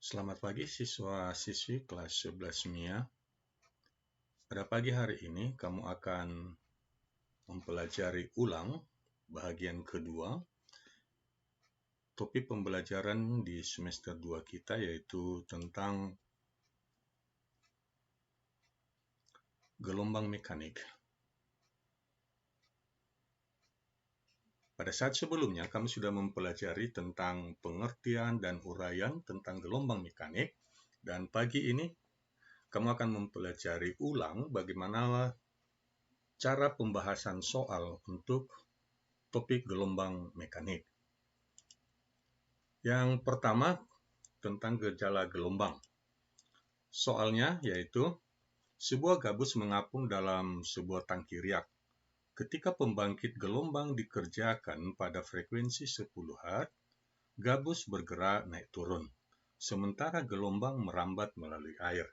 Selamat pagi siswa-siswi kelas 11 MIA. Pada pagi hari ini kamu akan mempelajari ulang bahagian kedua topik pembelajaran di semester 2 kita, yaitu tentang gelombang mekanik. Pada saat sebelumnya kami sudah mempelajari tentang pengertian dan uraian tentang gelombang mekanik, dan pagi ini kamu akan mempelajari ulang bagaimana cara pembahasan soal untuk topik gelombang mekanik. Yang pertama, tentang gejala gelombang. Soalnya yaitu, sebuah gabus mengapung dalam sebuah tangki riak. Ketika pembangkit gelombang dikerjakan pada frekuensi 10 Hz, gabus bergerak naik turun, sementara gelombang merambat melalui air.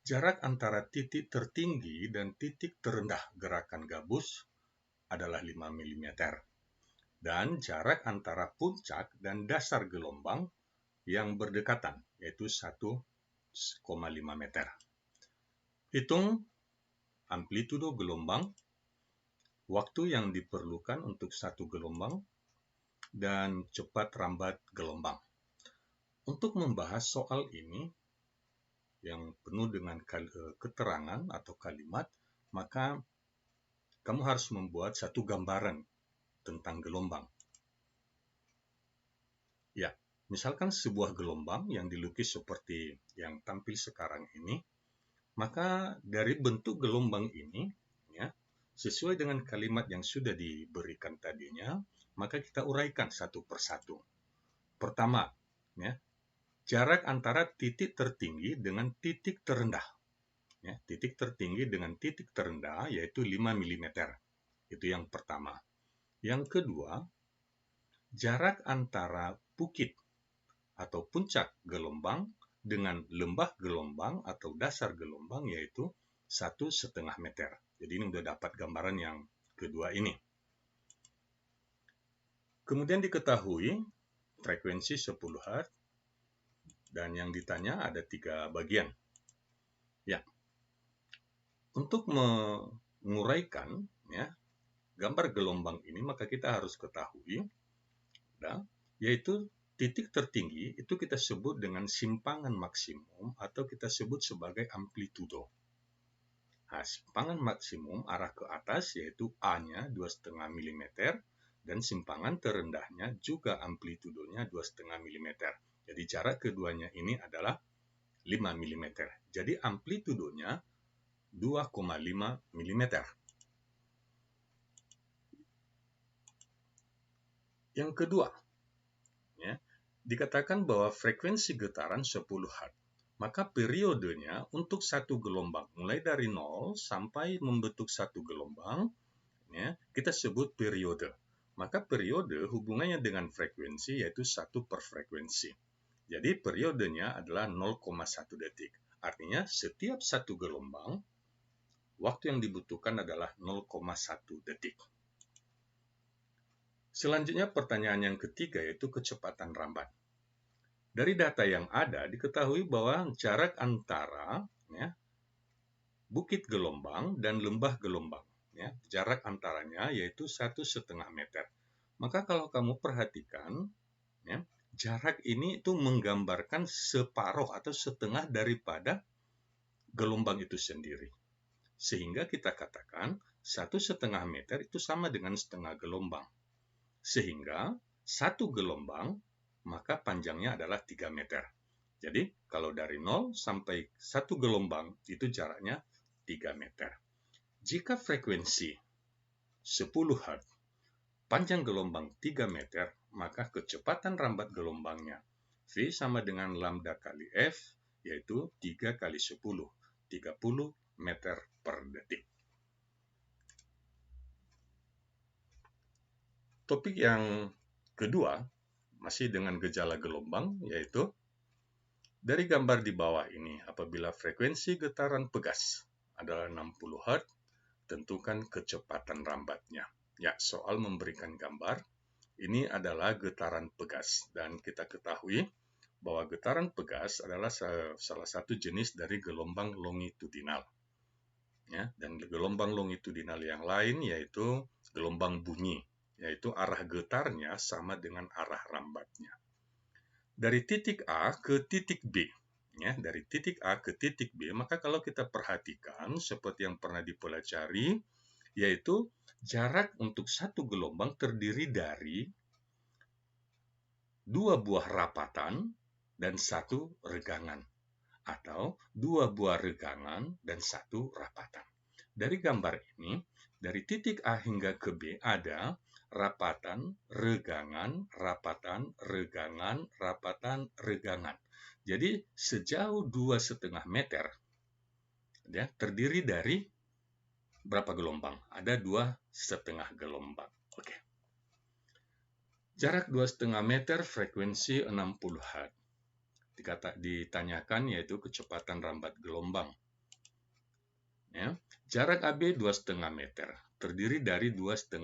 Jarak antara titik tertinggi dan titik terendah gerakan gabus adalah 5 mm. Dan jarak antara puncak dan dasar gelombang yang berdekatan, yaitu 1,5 meter. Hitung amplitudo gelombang, waktu yang diperlukan untuk satu gelombang, dan cepat rambat gelombang. Untuk membahas soal ini, yang penuh dengan keterangan atau kalimat, maka kamu harus membuat satu gambaran tentang gelombang. Ya, misalkan sebuah gelombang yang dilukis seperti yang tampil sekarang ini, maka dari bentuk gelombang ini, ya, sesuai dengan kalimat yang sudah diberikan tadinya, maka kita uraikan satu persatu. Pertama, ya, jarak antara titik tertinggi dengan titik terendah. Ya, titik tertinggi dengan titik terendah yaitu 5 mm. Itu yang pertama. Yang kedua, jarak antara bukit atau puncak gelombang dengan lembah gelombang atau dasar gelombang yaitu 1,5 meter. Jadi ini sudah dapat gambaran yang kedua ini. Kemudian diketahui frekuensi 10 Hz dan yang ditanya ada 3 bagian. Ya, untuk menguraikan ya, gambar gelombang ini maka kita harus ketahui ya, yaitu titik tertinggi itu kita sebut dengan simpangan maksimum atau kita sebut sebagai amplitudo. Nah, simpangan maksimum arah ke atas yaitu A-nya 2,5 mm dan simpangan terendahnya juga amplitudonya 2,5 mm. Jadi jarak keduanya ini adalah 5 mm. Jadi amplitudonya 2,5 mm. Yang kedua, ya, dikatakan bahwa frekuensi getaran 10 Hz. Maka periodenya untuk satu gelombang, mulai dari 0 sampai membentuk satu gelombang, ya, kita sebut periode. Maka periode hubungannya dengan frekuensi yaitu 1 per frekuensi. Jadi periodenya adalah 0,1 detik. Artinya setiap satu gelombang, waktu yang dibutuhkan adalah 0,1 detik. Selanjutnya pertanyaan yang ketiga yaitu kecepatan rambat. Dari data yang ada diketahui bahwa jarak antara ya, bukit gelombang dan lembah gelombang, ya, jarak antaranya yaitu 1,5 meter. Maka kalau kamu perhatikan, ya, jarak ini itu menggambarkan separuh atau setengah daripada gelombang itu sendiri. Sehingga kita katakan 1,5 meter itu sama dengan setengah gelombang. Sehingga satu gelombang maka panjangnya adalah 3 meter. Jadi kalau dari 0 sampai satu gelombang itu jaraknya 3 meter. Jika frekuensi 10 Hz, panjang gelombang 3 meter, maka kecepatan rambat gelombangnya V sama dengan lambda kali F, yaitu 3 kali 10, 30 meter per detik. Topik yang kedua, masih dengan gejala gelombang, yaitu dari gambar di bawah ini, apabila frekuensi getaran pegas adalah 60 Hz, tentukan kecepatan rambatnya. Ya, soal memberikan gambar, ini adalah getaran pegas. Dan kita ketahui bahwa getaran pegas adalah salah satu jenis dari gelombang longitudinal. Ya, dan gelombang longitudinal yang lain yaitu gelombang bunyi, yaitu arah getarnya sama dengan arah rambatnya. Dari titik A ke titik B, ya, dari titik A ke titik B, maka kalau kita perhatikan seperti yang pernah dipelajari, yaitu jarak untuk satu gelombang terdiri dari dua buah rapatan dan satu regangan, atau dua buah regangan dan satu rapatan. Dari gambar ini, dari titik A hingga ke B ada rapatan, regangan, rapatan, regangan, rapatan, regangan. Jadi sejauh 2,5 meter, ya, terdiri dari berapa gelombang? Ada 2,5 gelombang. Oke. Jarak 2,5 meter, frekuensi 60 Hz. Ditanyakan yaitu kecepatan rambat gelombang. Ya. Jarak AB 2,5 meter, terdiri dari 2,5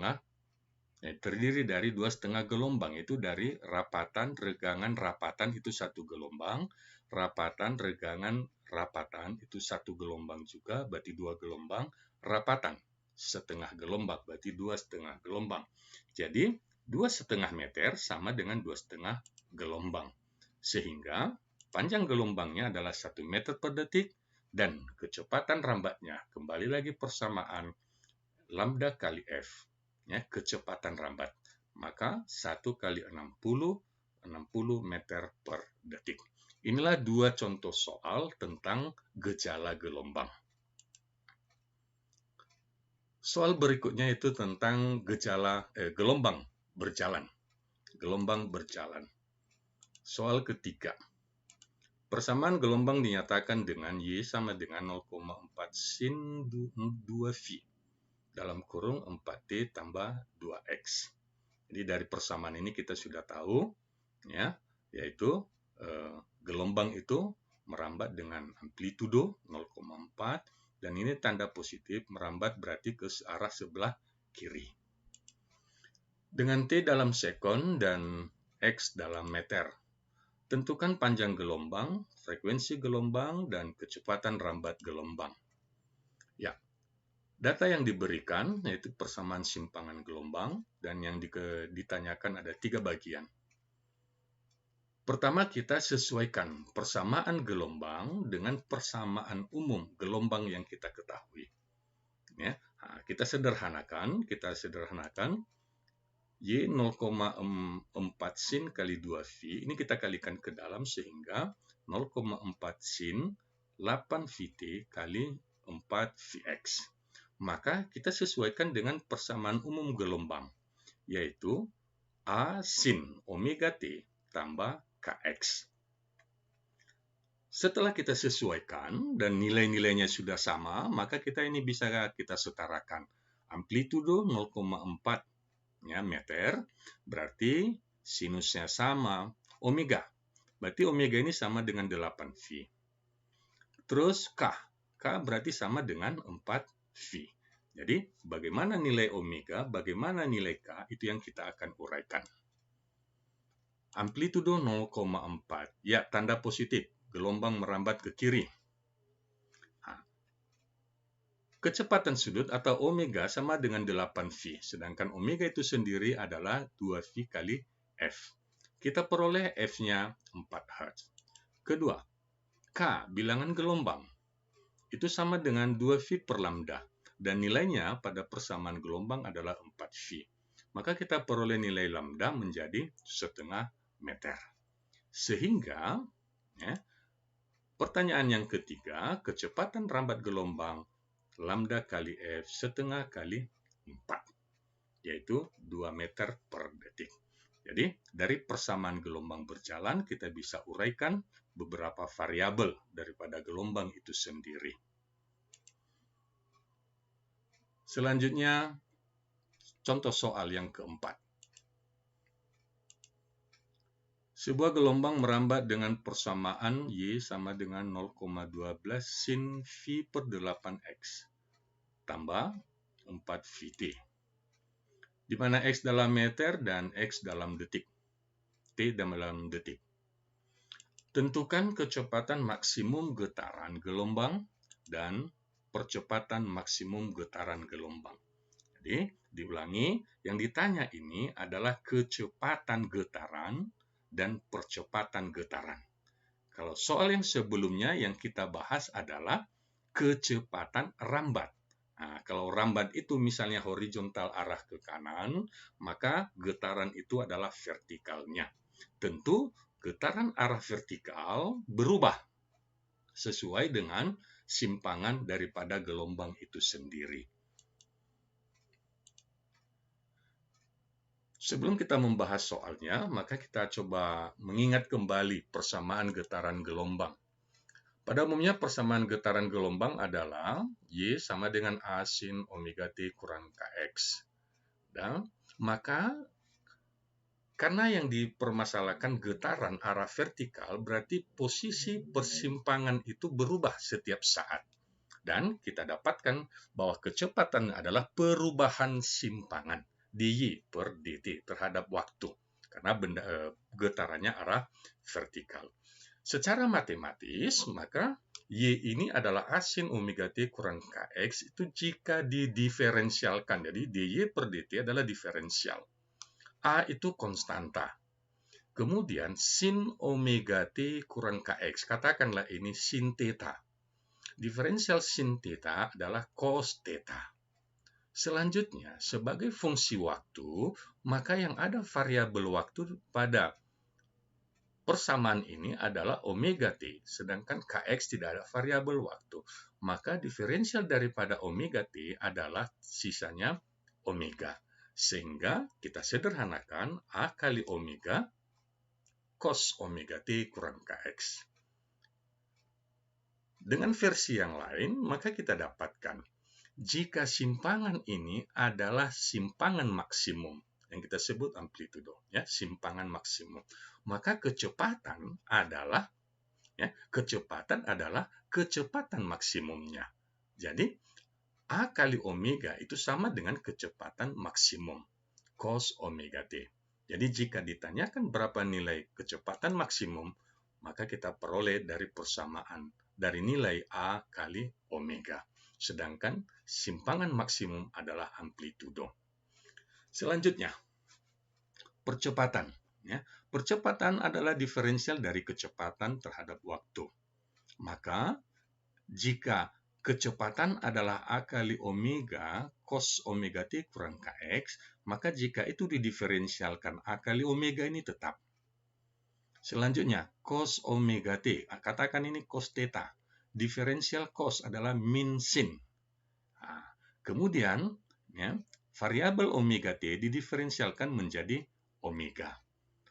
gelombang, itu dari rapatan, regangan, rapatan itu satu gelombang, rapatan, regangan, rapatan itu satu gelombang juga, berarti dua gelombang, rapatan setengah gelombang, berarti 2,5 gelombang. Jadi 2,5 meter sama dengan 2,5 gelombang, sehingga panjang gelombangnya adalah 1 meter per detik, dan kecepatan rambatnya, kembali lagi persamaan lambda kali F, ya, kecepatan rambat. Maka 1 kali 60 meter per detik. Inilah dua contoh soal tentang gejala gelombang. Soal berikutnya itu tentang gelombang berjalan. Gelombang berjalan. Soal ketiga. Persamaan gelombang dinyatakan dengan Y sama dengan 0,4 sin 2V. Dalam kurung 4T tambah 2X. Jadi dari persamaan ini kita sudah tahu, ya, yaitu gelombang itu merambat dengan amplitudo 0,4, dan ini tanda positif, merambat berarti ke arah sebelah kiri. Dengan T dalam sekon dan X dalam meter, tentukan panjang gelombang, frekuensi gelombang, dan kecepatan rambat gelombang. Ya. Data yang diberikan yaitu persamaan simpangan gelombang, dan yang ditanyakan ada 3 bagian. Pertama, kita sesuaikan persamaan gelombang dengan persamaan umum gelombang yang kita ketahui. Ya, kita sederhanakan Y 0,4 sin kali 2V, ini kita kalikan ke dalam sehingga 0,4 sin 8VT kali 4VX. Maka kita sesuaikan dengan persamaan umum gelombang, yaitu A sin omega T tambah Kx. Setelah kita sesuaikan dan nilai-nilainya sudah sama, maka kita ini bisa kita setarakan. Amplitudo 0,4 ya, meter, berarti sinusnya sama, omega. Berarti omega ini sama dengan 8V. Terus K berarti sama dengan 4V. Jadi, bagaimana nilai omega, bagaimana nilai K, itu yang kita akan uraikan. Amplitudo 0,4. Ya, tanda positif. Gelombang merambat ke kiri. Kecepatan sudut atau omega sama dengan 8V. Sedangkan omega itu sendiri adalah 2V kali F. Kita peroleh F-nya 4 Hz. Kedua, K, bilangan gelombang. Itu sama dengan 2V per lambda. Dan nilainya pada persamaan gelombang adalah 4V. Maka kita peroleh nilai lambda menjadi setengah meter. Sehingga, ya, pertanyaan yang ketiga, kecepatan rambat gelombang lambda kali F setengah kali 4, yaitu 2 meter per detik. Jadi, dari persamaan gelombang berjalan, kita bisa uraikan beberapa variabel daripada gelombang itu sendiri. Selanjutnya, contoh soal yang keempat. Sebuah gelombang merambat dengan persamaan Y sama dengan 0,12 sin V per 8X tambah 4VT, di mana X dalam meter dan X dalam detik, T dalam detik. Tentukan kecepatan maksimum getaran gelombang dan percepatan maksimum getaran gelombang. Jadi, diulangi, yang ditanya ini adalah kecepatan getaran dan percepatan getaran. Kalau soal yang sebelumnya yang kita bahas adalah kecepatan rambat. Nah, kalau rambat itu misalnya horizontal arah ke kanan, maka getaran itu adalah vertikalnya. Tentu getaran arah vertikal berubah sesuai dengan simpangan daripada gelombang itu sendiri. Sebelum kita membahas soalnya, maka kita coba mengingat kembali persamaan getaran gelombang. Pada umumnya persamaan getaran gelombang adalah Y sama dengan A sin omega T kurang Kx. Dan maka karena yang dipermasalahkan getaran arah vertikal, berarti posisi persimpangan itu berubah setiap saat. Dan kita dapatkan bahwa kecepatan adalah perubahan simpangan dy per dt terhadap waktu. Karena getarannya arah vertikal. Secara matematis, maka Y ini adalah A sin omega T kurang Kx itu jika didiferensialkan. Jadi, dy per dt adalah diferensial. A itu konstanta. Kemudian, sin omega T kurang Kx. Katakanlah ini sin theta. Diferensial sin theta adalah cos theta. Selanjutnya, sebagai fungsi waktu, maka yang ada variabel waktu pada persamaan ini adalah omega T, sedangkan Kx tidak ada variabel waktu. Maka diferensial daripada omega T adalah sisanya omega. Sehingga kita sederhanakan A kali omega cos omega T kurang Kx. Dengan versi yang lain, maka kita dapatkan jika simpangan ini adalah simpangan maksimum, yang kita sebut amplitudo, ya, simpangan maksimum. Maka kecepatan adalah kecepatan maksimumnya. Jadi A kali omega itu sama dengan kecepatan maksimum cos omega T. Jadi jika ditanyakan berapa nilai kecepatan maksimum, maka kita peroleh dari persamaan dari nilai A kali omega. Sedangkan simpangan maksimum adalah amplitudo. Selanjutnya, percepatan. Ya, percepatan adalah diferensial dari kecepatan terhadap waktu. Maka, jika kecepatan adalah A kali omega cos omega T kurang Kx, maka jika itu didiferensialkan A kali omega ini tetap. Selanjutnya, cos omega T. Katakan ini cos theta. Diferensial cos adalah min sin. Nah, kemudian, ya, variabel omega T didiferensialkan menjadi omega.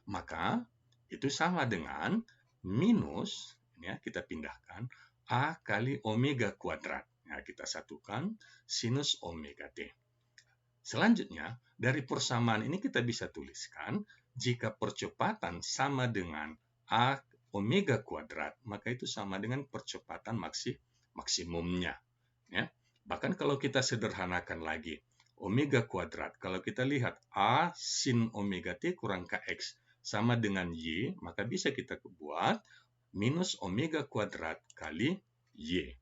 Maka itu sama dengan minus, ya, kita pindahkan A kali omega kuadrat. Nah, kita satukan sinus omega T. Selanjutnya, dari persamaan ini kita bisa tuliskan jika percepatan sama dengan A omega kuadrat, maka itu sama dengan percepatan maksimumnya. Ya. Bahkan kalau kita sederhanakan lagi, omega kuadrat, kalau kita lihat A sin omega T kurang Kx sama dengan Y, maka bisa kita buat minus omega kuadrat kali Y.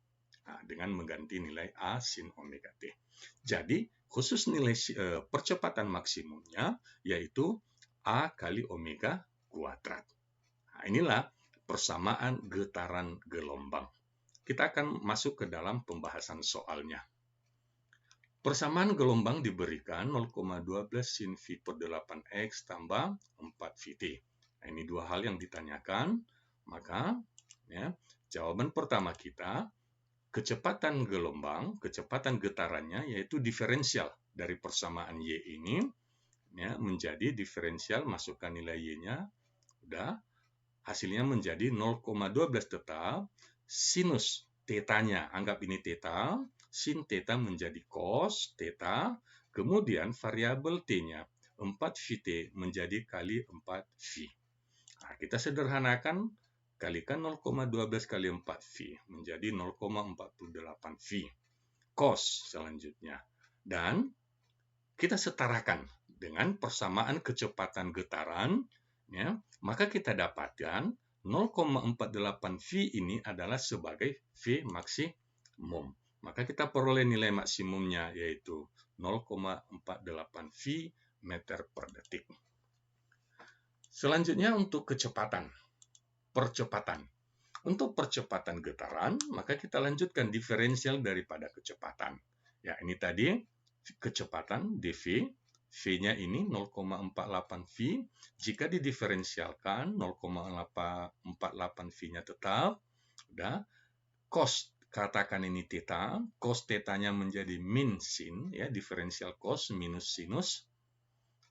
Nah, dengan mengganti nilai A sin omega T. Jadi, khusus nilai percepatan maksimumnya, yaitu A kali omega kuadrat. Nah, inilah persamaan getaran gelombang. Kita akan masuk ke dalam pembahasan soalnya. Persamaan gelombang diberikan 0,12 sin V per 8X tambah 4 VT. Nah, ini dua hal yang ditanyakan. Maka, ya, jawaban pertama kita, kecepatan gelombang, kecepatan getarannya yaitu diferensial dari persamaan Y ini, ya, menjadi diferensial, masukkan nilai Y-nya, udah, hasilnya menjadi 0,12 tetap, sinus θ-nya, anggap ini θ, sin θ menjadi cos θ, kemudian variabel T-nya, 4VT menjadi kali 4V. Nah, kita sederhanakan, kalikan 0,12 kali 4V, menjadi 0,48V. Cos selanjutnya. Dan kita setarakan dengan persamaan kecepatan getaran, ya, maka kita dapatkan 0,48 V ini adalah sebagai V maksimum. Maka kita peroleh nilai maksimumnya yaitu 0,48 V meter per detik. Selanjutnya untuk percepatan. Untuk percepatan getaran, maka kita lanjutkan diferensial daripada kecepatan. Ya, ini tadi kecepatan dV, V-nya ini 0,48 V. Jika didiferensialkan 0,48 V-nya tetap, udah. Cos, katakan ini theta, cos theta-nya menjadi min sin, ya, diferensial cos minus sinus.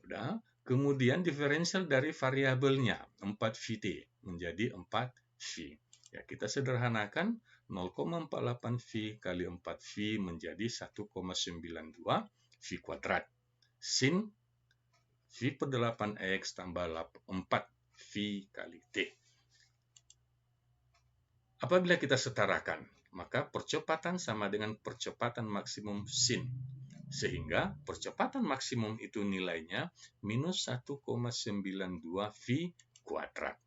Udah. Kemudian diferensial dari variabelnya 4Vt menjadi 4V. Ya, kita sederhanakan 0,48 V kali 4V menjadi 1,92 V kuadrat. Sin V per 8X tambah 4V kali T. Apabila kita setarakan, maka percepatan sama dengan percepatan maksimum sin. Sehingga percepatan maksimum itu nilainya minus 1,92 V kuadrat.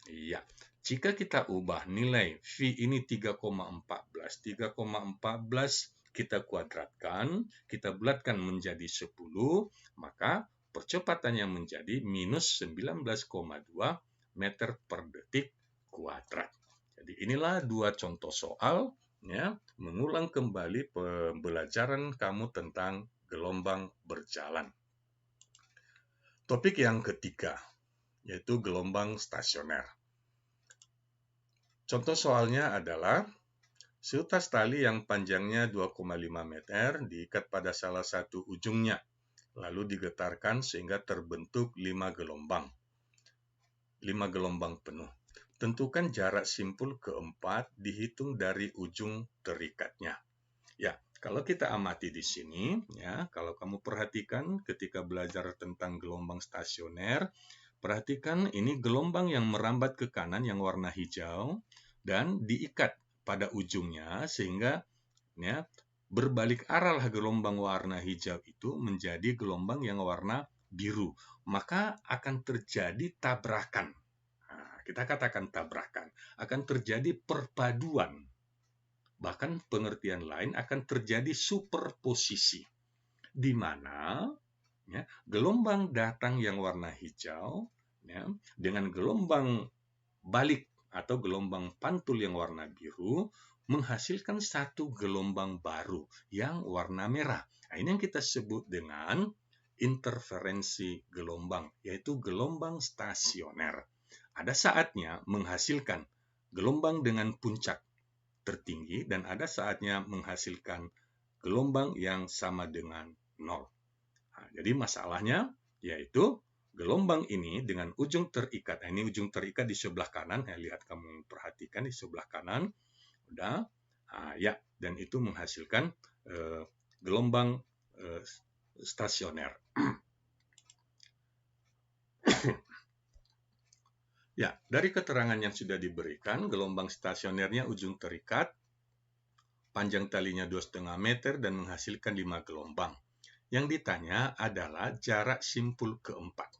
Iya, jika kita ubah nilai V ini 3,14, 3,14 kita kuadratkan, kita bulatkan menjadi 10, maka percepatannya menjadi minus 19,2 meter per detik kuadrat. Jadi inilah dua contoh soal, ya, mengulang kembali pembelajaran kamu tentang gelombang berjalan. Topik yang ketiga, yaitu gelombang stasioner. Contoh soalnya adalah seutas tali yang panjangnya 2,5 meter diikat pada salah satu ujungnya, lalu digetarkan sehingga terbentuk 5 gelombang. 5 gelombang penuh. Tentukan jarak simpul keempat dihitung dari ujung terikatnya. Ya, kalau kita amati di sini, ya, kalau kamu perhatikan ketika belajar tentang gelombang stasioner, perhatikan ini gelombang yang merambat ke kanan yang warna hijau dan diikat pada ujungnya sehingga, ya, berbalik arah gelombang warna hijau itu menjadi gelombang yang warna biru. Maka akan terjadi tabrakan. Kita katakan tabrakan, akan terjadi perpaduan. Bahkan pengertian lain akan terjadi superposisi, di mana, ya, gelombang datang yang warna hijau, ya, dengan gelombang balik atau gelombang pantul yang warna biru menghasilkan satu gelombang baru yang warna merah. Nah, ini yang kita sebut dengan interferensi gelombang, yaitu gelombang stasioner. Ada saatnya menghasilkan gelombang dengan puncak tertinggi dan ada saatnya menghasilkan gelombang yang sama dengan 0. Nah, jadi masalahnya yaitu gelombang ini dengan ujung terikat. Nah, ini ujung terikat di sebelah kanan. Lihat, kamu perhatikan di sebelah kanan. Udah. Nah, ya, dan itu menghasilkan gelombang stasioner. Ya, dari keterangan yang sudah diberikan, gelombang stasionernya ujung terikat, panjang talinya 2,5 meter dan menghasilkan 5 gelombang. Yang ditanya adalah jarak simpul keempat.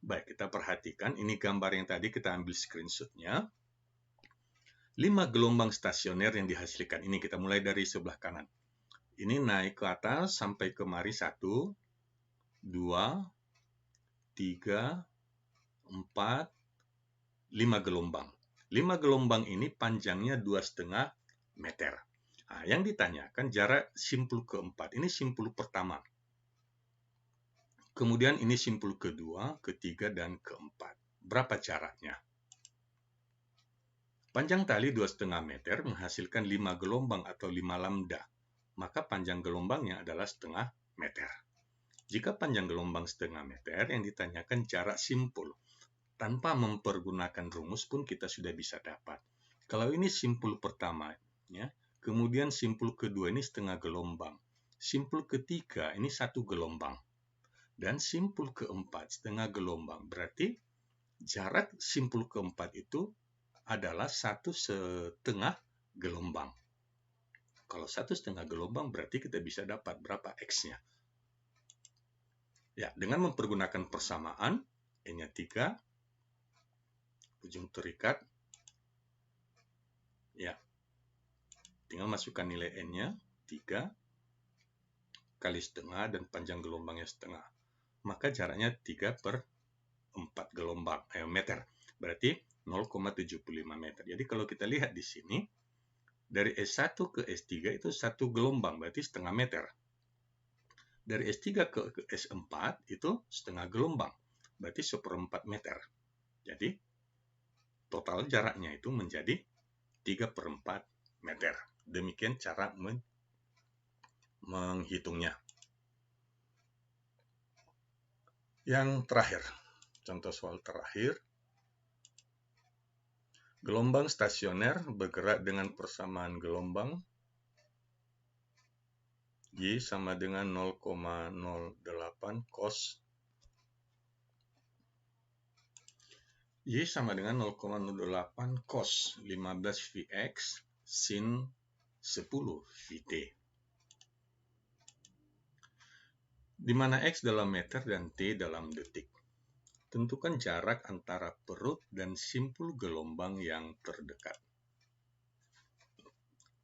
Baik, kita perhatikan, ini gambar yang tadi kita ambil screenshot-nya. 5 gelombang stasioner yang dihasilkan. Ini kita mulai dari sebelah kanan. Ini naik ke atas sampai kemari 1, 2, 3, 4, 5 gelombang. 5 gelombang ini panjangnya 2,5 meter. Nah, yang ditanyakan jarak simpul keempat. Ini simpul pertama. Kemudian ini simpul kedua, ketiga, dan keempat. Berapa jaraknya? Panjang tali 2,5 meter menghasilkan 5 gelombang atau 5 lambda. Maka panjang gelombangnya adalah setengah meter. Jika panjang gelombang setengah meter, yang ditanyakan jarak simpul. Tanpa mempergunakan rumus pun kita sudah bisa dapat. Kalau ini simpul pertama, ya, kemudian simpul kedua ini setengah gelombang. Simpul ketiga ini 1 gelombang. Dan simpul keempat setengah gelombang. Berarti jarak simpul keempat itu adalah 1,5 gelombang. Kalau 1,5 gelombang berarti kita bisa dapat berapa X-nya. Ya, dengan mempergunakan persamaan, N-nya 3, ujung terikat. Ya, tinggal masukkan nilai N-nya 3 kali setengah dan panjang gelombangnya setengah. Maka jaraknya 3/4 meter. Berarti 0,75 meter. Jadi kalau kita lihat di sini, dari S1 ke S3 itu 1 gelombang, berarti setengah meter. Dari S3 ke S4 itu setengah gelombang, berarti 1/4 meter. Jadi total jaraknya itu menjadi 3/4 meter. Demikian cara menghitungnya. Yang terakhir, contoh soal terakhir. Gelombang stasioner bergerak dengan persamaan gelombang Y sama dengan 0,08 cos Y sama dengan 0,08 cos 15 Vx sin 10 Vt. Di mana X dalam meter dan T dalam detik. Tentukan jarak antara perut dan simpul gelombang yang terdekat.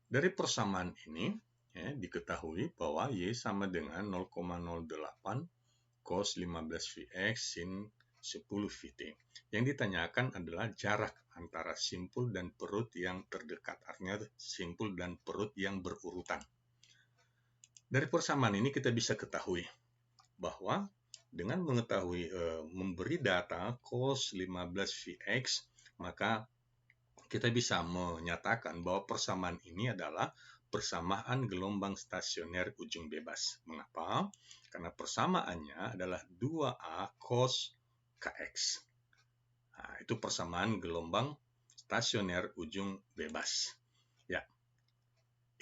Dari persamaan ini, diketahui bahwa Y sama dengan 0,08 cos 15 Vx sin 10 Vt. Yang ditanyakan adalah jarak antara simpul dan perut yang terdekat. Artinya simpul dan perut yang berurutan. Dari persamaan ini kita bisa ketahui bahwa dengan mengetahui memberi data cos 15 Vx, maka kita bisa menyatakan bahwa persamaan ini adalah persamaan gelombang stasioner ujung bebas. Mengapa? Karena persamaannya adalah 2A cos Kx. Nah, itu persamaan gelombang stasioner ujung bebas. Ya,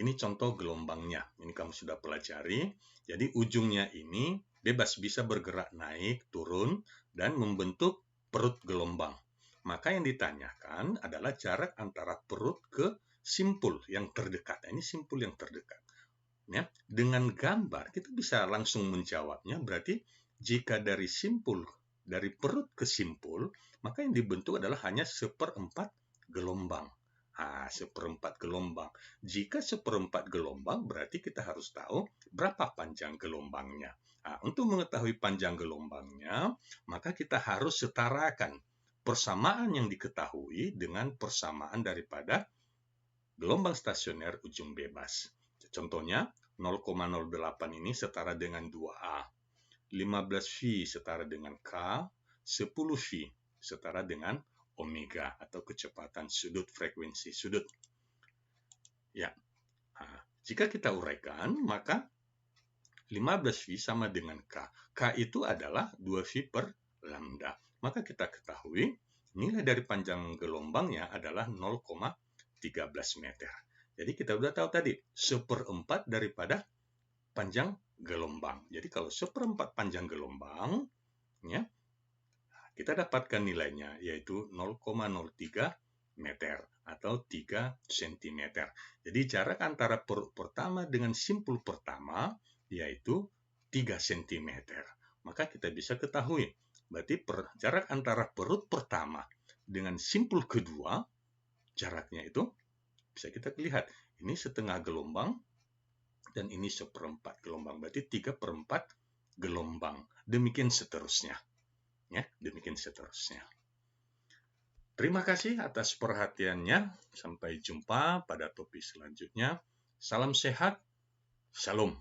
ini contoh gelombangnya. Ini kamu sudah pelajari. Jadi ujungnya ini bebas, bisa bergerak naik, turun, dan membentuk perut gelombang. Maka yang ditanyakan adalah jarak antara perut ke simpul yang terdekat. Ini simpul yang terdekat. Ya, dengan gambar kita bisa langsung menjawabnya. Berarti jika dari simpul, dari perut ke simpul, maka yang dibentuk adalah hanya 1/4 gelombang. 1/4 gelombang. Jika 1/4 gelombang, berarti kita harus tahu berapa panjang gelombangnya. Untuk mengetahui panjang gelombangnya, maka kita harus setarakan persamaan yang diketahui dengan persamaan daripada gelombang stasioner ujung bebas. Contohnya, 0,08 ini setara dengan 2A. 15V setara dengan K, 10V setara dengan omega atau kecepatan sudut, frekuensi sudut. Ya, jika kita uraikan, maka 15V sama dengan K. K itu adalah 2V per lambda. Maka kita ketahui nilai dari panjang gelombangnya adalah 0,13 meter. Jadi kita sudah tahu tadi, 1/4 daripada panjang gelombang. Jadi kalau 1/4 panjang gelombang, ya, kita dapatkan nilainya yaitu 0,03 meter atau 3 cm. Jadi jarak antara perut pertama dengan simpul pertama yaitu 3 cm. Maka kita bisa ketahui, berarti jarak antara perut pertama dengan simpul kedua, jaraknya itu bisa kita lihat. Ini setengah gelombang dan ini 1/4 gelombang. Berarti 3/4 gelombang. Demikian seterusnya. Ya, demikian seterusnya. Terima kasih atas perhatiannya. Sampai jumpa pada topik selanjutnya. Salam sehat. Shalom.